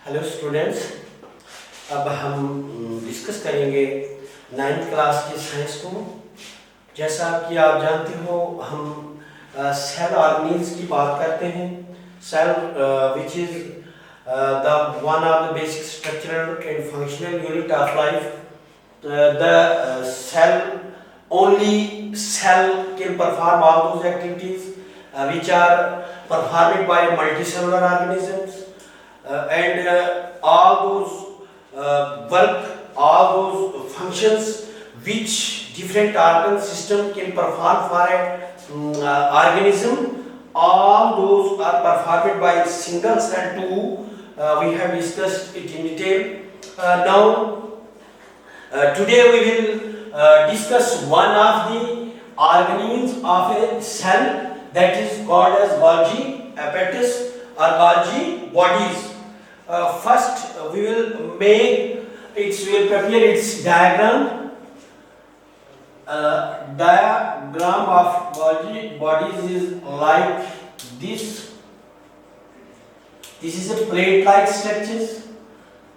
Hello students. अब हम discuss करेंगे 9th क्लास की साइंस को। जैसा कि आप जानते हो, हम सेल ऑर्गेनिल्स की बात करते हैं। Cell which is the one of the basic structural and functional unit of life. The cell, only cell can perform all those activities which are performed by multicellular organisms, and all those work, all those functions which different organ system can perform for a organism, all those are performed by single cell too. We have discussed it in detail. Now today we will discuss one of the organelles of a cell, that is called as Golgi apparatus or Golgi bodies. First we will prepare its diagram. Diagram of Golgi bodies is like this. This is a plate-like structures.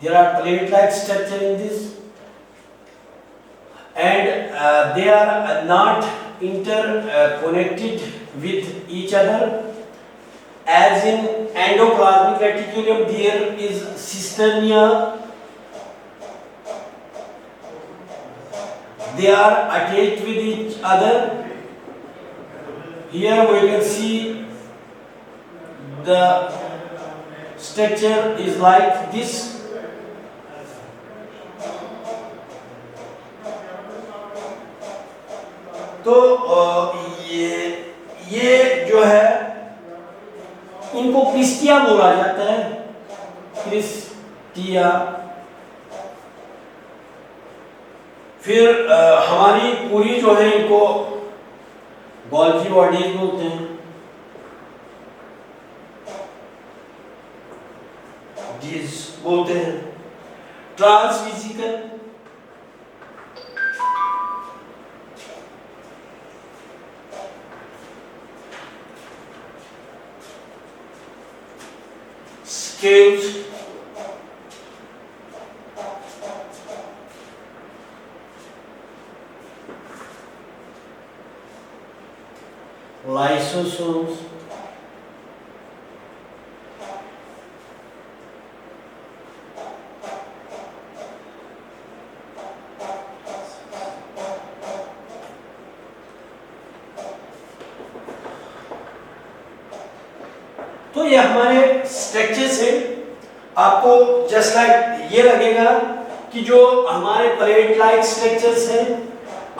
There are plate-like structure in this, and they are not interconnected with each other. As in endoplasmic reticulum, there is cisternia. They are attached with each other. Here we can see the structure is like this. तो ये जो है, इनको Chrystia बोला जाता है, Chrystia. फिर हमारी पूरी जो है इनको गोल्जी बॉडीज बोलते हैं, जीज बोलते हैं। ट्रांसवेसिकल, scales, lysosomes, तो ये हमारे स्ट्रक्चर्स हैं। आपको जस्ट लाइक ये लगेगा कि जो हमारे प्लेट लाइक स्ट्रक्चर्स हैं,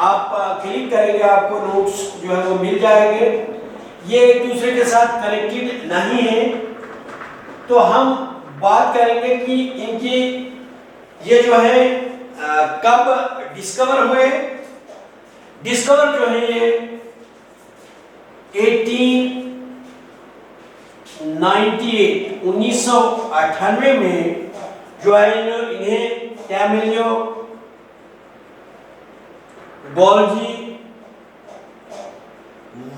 आप क्लिक करेंगे आपको नोट्स जो है वो मिल जाएंगे। ये एक दूसरे के साथ कनेक्टेड नहीं है। तो हम बात करेंगे कि इनकी ये जो है कब डिस्कवर हुए। डिस्कवर जो है ये 1998 में जो है इन्हें Camillo Golgi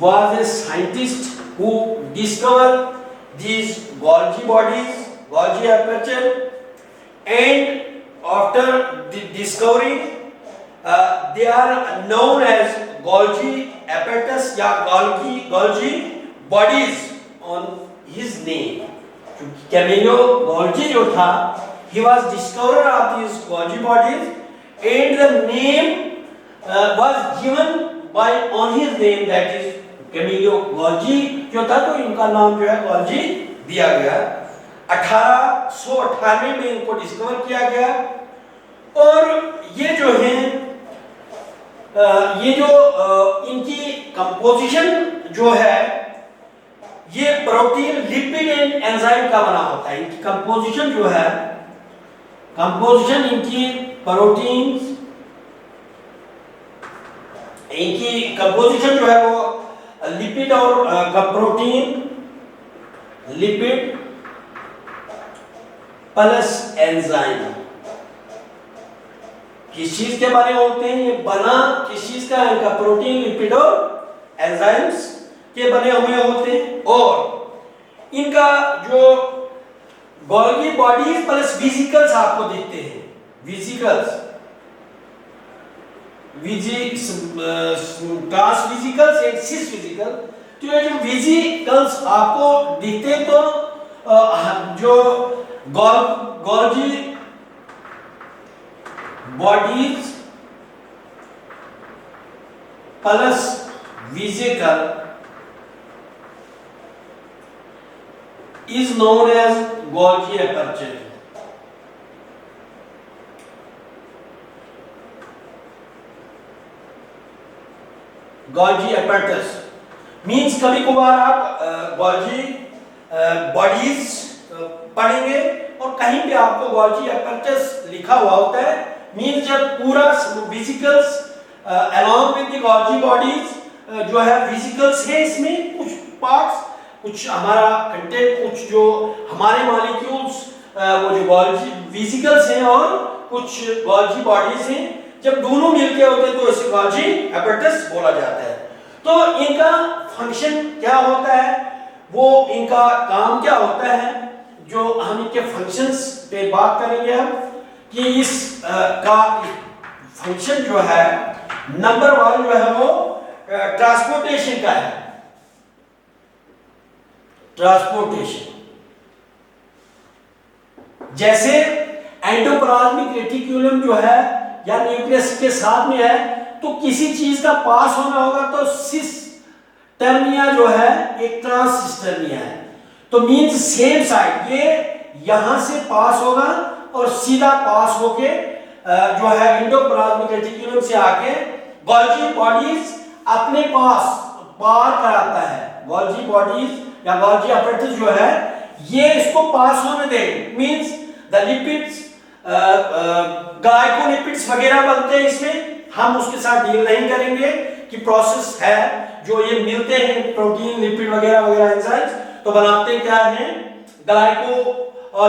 was a scientist who discovered these Golgi bodies, Golgi aperture, and after the discovery they are known as Golgi apparatus या Golgi bodies on his name. Camillo Golgi जो था, he was discoverer of these Golgi bodies, and the name was given by on his name, that is Camillo Golgi जो था, तो इनका नाम जो है Golgi दिया गया। 1898 में इनको डिस्कवर किया गया। और ये जो है ये जो इनकी कंपोजिशन जो है, ये प्रोटीन, लिपिड एंड एंजाइम का बना होता है। इनकी कंपोजिशन जो है, कंपोजिशन इनकी प्रोटीन्स, इनकी कंपोजिशन जो है वो लिपिड और प्रोटीन, लिपिड प्लस एंजाइम। किस चीज के बने होते हैं? ये बना किस चीज का? इनका प्रोटीन, लिपिड और एंजाइम्स के बने हुए होते हैं। और इनका जो गोल्गी बॉडीज प्लस वेसिकल्स आपको दिखते हैं, vesicles, trans vesicles and cis vesicle. तो ये जो वेसिकल्स आपको दिखते हैं तो जो Golgi bodies plus vesicle is known as Golgi aperture. Golgi apparatus means कभी कभार आप Golgi बॉडीज पढ़ेंगे और कहीं पे आपको Golgi apparatus लिखा हुआ होता है, मीन्स जब पूरा vesicles along with the Golgi bodies जो है वेसिकल्स है, इसमें कुछ पार्ट्स, कुछ हमारा कंटेंट, कुछ जो हमारे मॉलिक्यूल्स वो जो गोल्गी वेसिकल्स हैं और कुछ गोल्गी बॉडीज हैं, जब दोनों मिलके होते हैं तो इसे गोल्गी apparatus बोला जाता है। तो इनका फंक्शन क्या होता है, वो इनका काम क्या होता है, जो हम इनके फंक्शंस पे बात करेंगे हम, कि इस का फंक्शन जो है नंबर 1 जो है वो ट्रांसपोर्टेशन का है। ट्रांसपोर्टेशन जैसे एंडोप्लाज्मिक रेटिकुलम जो है या न्यूक्लियस के साथ में है, तो किसी चीज का पास होना होगा तो सिस्टर्निया जो है एक ट्रांसिस्टर्निया है, तो मींस सेम साइड, ये यहां से पास होगा और सीधा पास होके जो है एंडोप्लाज्मिक रेटिकुलम से आके गोल्गी बॉडीज अपने पास पार कराता है। गोल्गी बॉडीज या गोल्गी apparatus जो है ये इसको पास होने दे, मींस द लिपिड्स ग्लाइकोलिपिड्स वगैरह बनते हैं इसमें, हम उसके साथ डील नहीं करेंगे कि प्रोसेस है जो ये मिलते हैं प्रोटीन लिपिड वगैरह वगैरह एंजाइम्स, तो बनाते क्या है ग्लाइको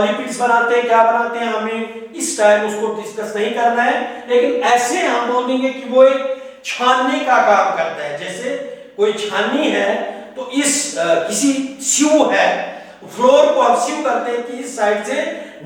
लिपिड्स बनाते हैं, क्या बनाते हैं हमें इस टाइम उसको डिस्कस नहीं करना है, लेकिन ऐसे हम बोल देंगे कि वो एक छानने का काम करता है। जैसे कोई छाननी है तो इस किसी स्यू है, फ्लोर को हम स्यू करते हैं कि इस साइड से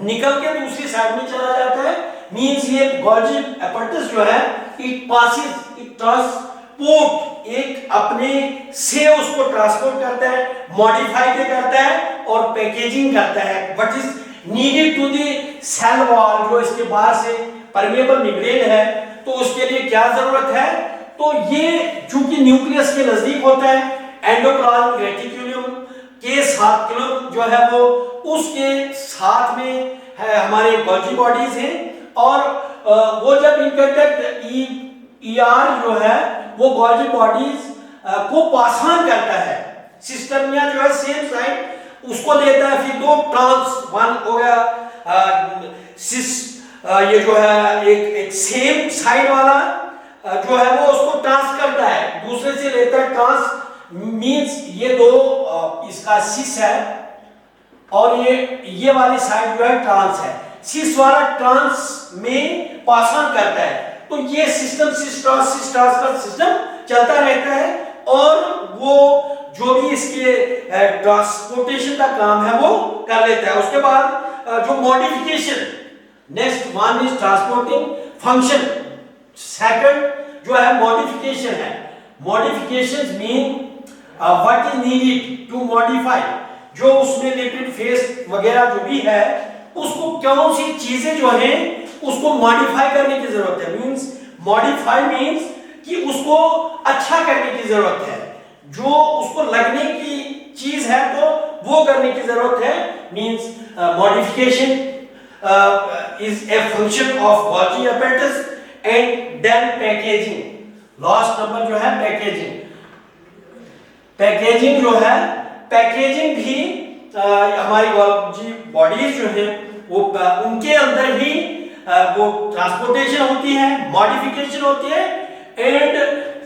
निकल के दूसरी साइड में चला जाता है, मींस ये गोल्गी apparatus जो है इट पासेस, इट ट्रांसपोर्ट, एक अपने से उसको ट्रांसपोर्ट करता है, मॉडिफाई भी करता है और पैकेजिंग करता है what is needed to the cell wall, जो इसके बाहर से परमेबल मेम्ब्रेन है, तो उसके लिए क्या जरूरत है, तो ये चूंकि न्यूक्लियस के नजदीक होता है, एंडोप्लाज्मिक रेटिकुलम के साथ जो है वो उसके साथ में है हमारे गोल्गी बॉडीज हैं, और वो जब इंटरटेक्ट ईआर जो है वो गोल्गी बॉडीज को पास ऑन करता है, सिस्टर्निया जो है सेम साइड उसको देता है, फिर दो ट्रांस वन हो गया सिस ये जो है एक सेम साइड वाला जो है वो उसको ट्रांस करता है, दूसरे से लेता है ट्रांस, मींस ये दो इसका सिस है और ये वाली साइड जो है ट्रांस है, सिस वाला ट्रांस में पास ऑन करता है, तो ये सिस्टम सिस ट्रांस का सिस्टम चलता रहता है, और वो जो भी इसके ट्रांसपोर्टेशन का काम है वो कर लेता है। उसके बाद जो modification, next one is transporting function, second जो है मॉडिफिकेशन है। Modifications mean what is needed to modify, जो उसमें लिपिड फेस वगैरह जो भी है उसको कौन सी चीजें जो है उसको मॉडिफाई करने की जरूरत है, मींस मॉडिफाई मींस कि उसको अच्छा करने की जरूरत है, जो उसको लगने की चीज है तो वो करने की जरूरत है, means modification is a function of Golgi apparatus and then packaging. Last number जो है पैकेजिंग, पैकेजिंग जो है, पैकेजिंग भी हमारी गोल्गी बॉडीज जो है वो उनके अंदर ही वो ट्रांसपोर्टेशन होती है, मॉडिफिकेशन होती है, and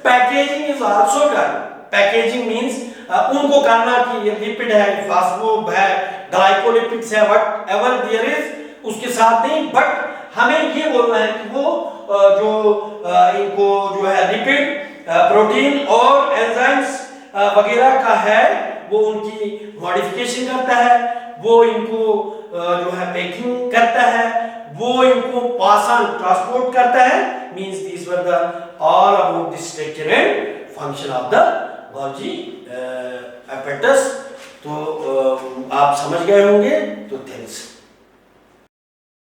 packaging is also done. Packaging means उनको करना कि ये लिपिड है, फास्फो है, ग्लाइकोलिपिड्स है, व्हाट एवर देयर इज, उसके साथ नहीं, बट हमें ये बोलना है कि वो जो इनको जो है लिपिड, प्रोटीन और एंजाइम्स वगैरह का है वो उनकी मॉडिफिकेशन करता है, वो इनको जो है पैकिंग करता है, वो इनको पास ऑन ट्रांसपोर्ट करता है। Means these were the all about the structure and function of the Golgi apparatus। तो आप समझ गए होंगे। तो थैंक्स।